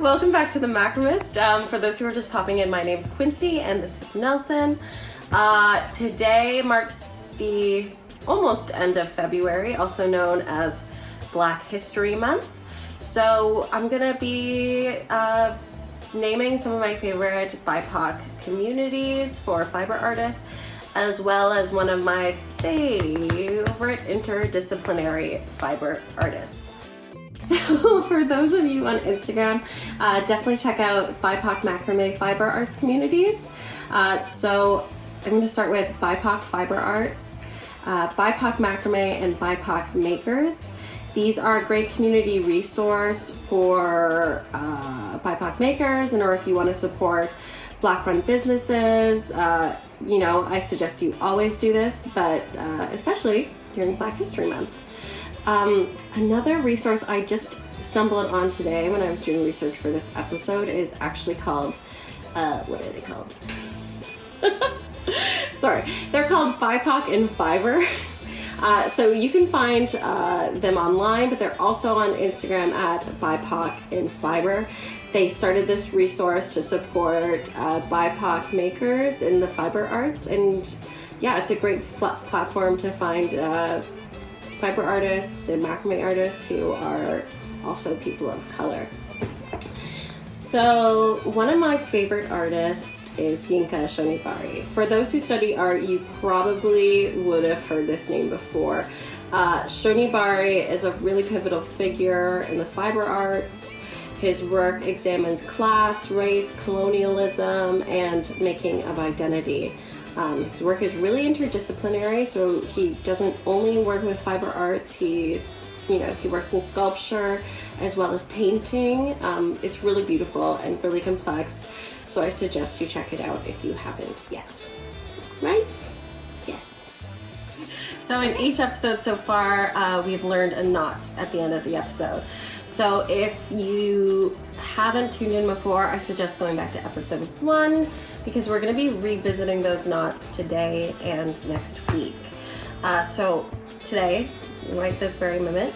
Welcome back to the Macramist. For those who are just popping in, my name's Quincy and this is Nelson. Today marks the almost end of February, also known as Black History Month. So I'm gonna be naming some of my favorite BIPOC communities for fiber artists, as well as one of my favorite interdisciplinary fiber artists. So for those of you on Instagram, definitely check out BIPOC macrame fiber arts communities. So I'm going to start with BIPOC fiber arts, BIPOC macrame, and BIPOC makers. These are a great community resource for BIPOC makers, or if you want to support Black-run businesses. I suggest you always do this, but especially during Black History Month. Another resource I just stumbled on today when I was doing research for this episode is actually called, what are they called? Sorry, they're called BIPOC in Fiber. So you can find them online, but they're also on Instagram at BIPOC in Fiber. They started this resource to support BIPOC makers in the fiber arts, and yeah, it's a great platform to find fiber artists and macrame artists who are also people of color. So one of my favorite artists is Yinka Shonibari. For those who study art, you probably would have heard this name before. Shonibari is a really pivotal figure in the fiber arts. His work examines class, race, colonialism, and making of identity. His work is really interdisciplinary, so he doesn't only work with fiber arts. He works in sculpture as well as painting. It's really beautiful and really complex, so I suggest you check it out if you haven't yet. Right? Yes. So in each episode so far, we've learned a knot at the end of the episode. So if you haven't tuned in before, I suggest going back to episode 1 because we're going to be revisiting those knots today and next week. So today, right this very minute,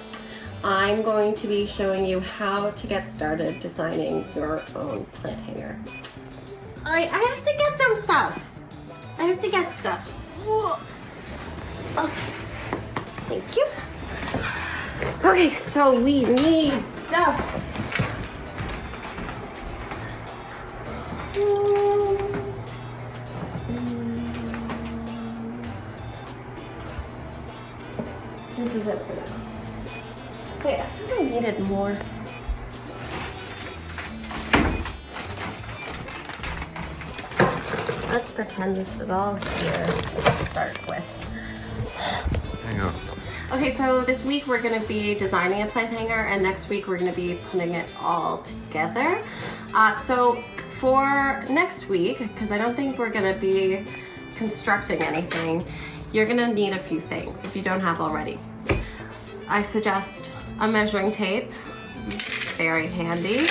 I'm going to be showing you how to get started designing your own plant hanger. I have to get some stuff. I have to get stuff. Oh, thank you. Okay, so we need stuff. This is it for now. Okay, I think I needed more. Let's pretend this was all here to start with. Hang on. Okay, so this week we're going to be designing a plant hanger, and next week we're going to be putting it all together. So for next week, because I don't think we're going to be constructing anything, you're going to need a few things if you don't have already. I suggest a measuring tape, very handy.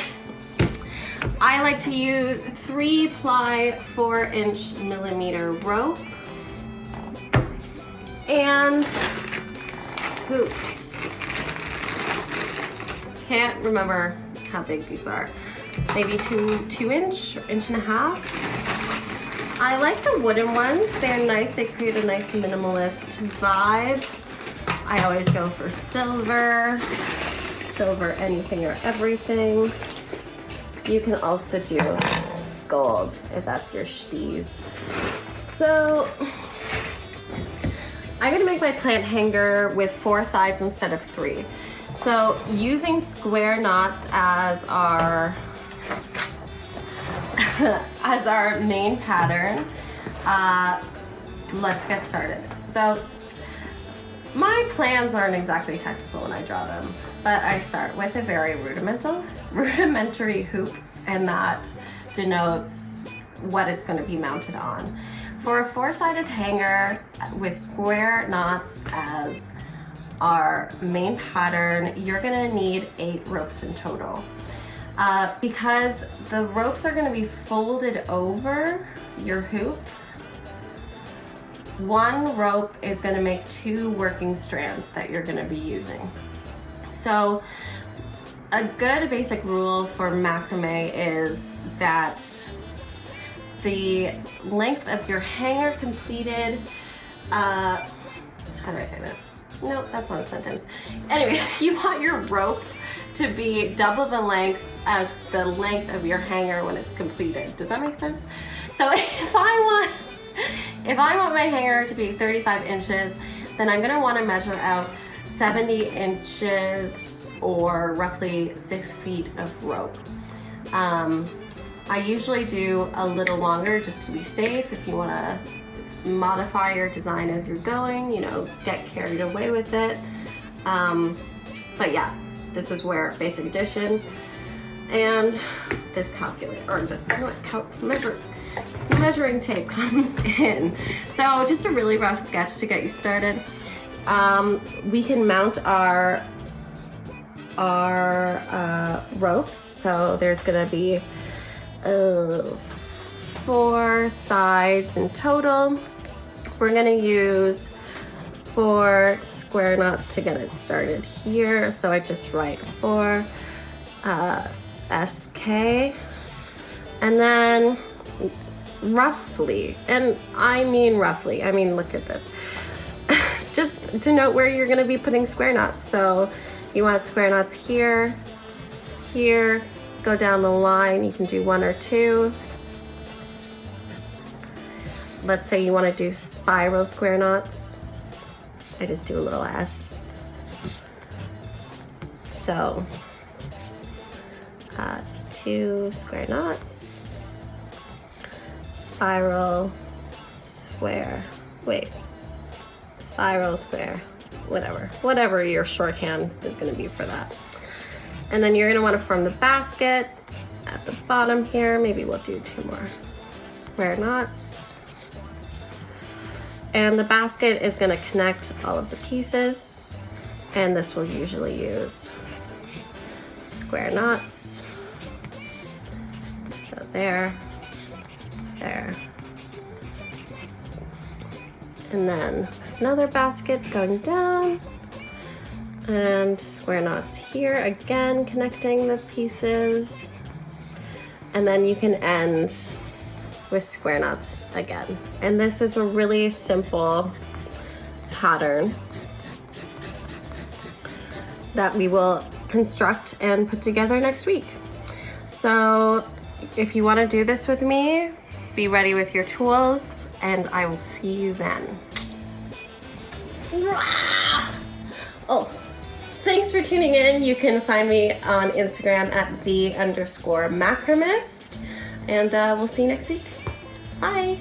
I like to use 3-ply 4-inch millimeter rope and hoops. Can't remember how big these are. Maybe 2 inch, or inch and a half. I like the wooden ones. They're nice. They create a nice minimalist vibe. I always go for silver. Silver anything or everything. You can also do gold if that's your steez. So I'm gonna make my plant hanger with 4 sides instead of 3. So using square knots as our as our main pattern, let's get started. So my plans aren't exactly technical when I draw them, but I start with a very rudimentary hoop, and that denotes what it's going to be mounted on. For a 4-sided hanger with square knots as our main pattern, you're going to need 8 ropes in total. Because the ropes are going to be folded over your hoop, 1 rope is going to make 2 working strands that you're going to be using. So a good basic rule for macrame is that the length of your hanger completed, how do I say this? No, that's not a sentence. Anyways, you want your rope to be double the length as the length of your hanger when it's completed. Does that make sense? So if I want my hanger to be 35 inches, then I'm gonna wanna measure out 70 inches or roughly 6 feet of rope. I usually do a little longer just to be safe. If you wanna modify your design as you're going, you know, get carried away with it. But yeah, this is where basic addition and this calculator, or this measuring tape comes in. So just a really rough sketch to get you started. We can mount our ropes. So there's gonna be 4 sides in total. We're gonna use 4 square knots to get it started here. So I just write 4 SK, and then roughly, and I mean roughly, I mean look at this, just to note where you're gonna be putting square knots. So you want square knots here, here, go down the line. You can do 1 or 2. Let's say you want to do spiral square knots. I just do a little S. So 2 square knots, spiral square, spiral square, whatever your shorthand is going to be for that. And then you're going to want to form the basket at the bottom here. Maybe we'll do 2 more square knots. And the basket is going to connect all of the pieces, and this will usually use square knots. So there, and then another basket going down, and square knots here, again connecting the pieces, and then you can end with square knots again. And this is a really simple pattern that we will construct and put together next week. So if you want to do this with me, be ready with your tools, and I will see you then. Oh, thanks for tuning in. You can find me on Instagram at _Macramist, and we'll see you next week. Bye.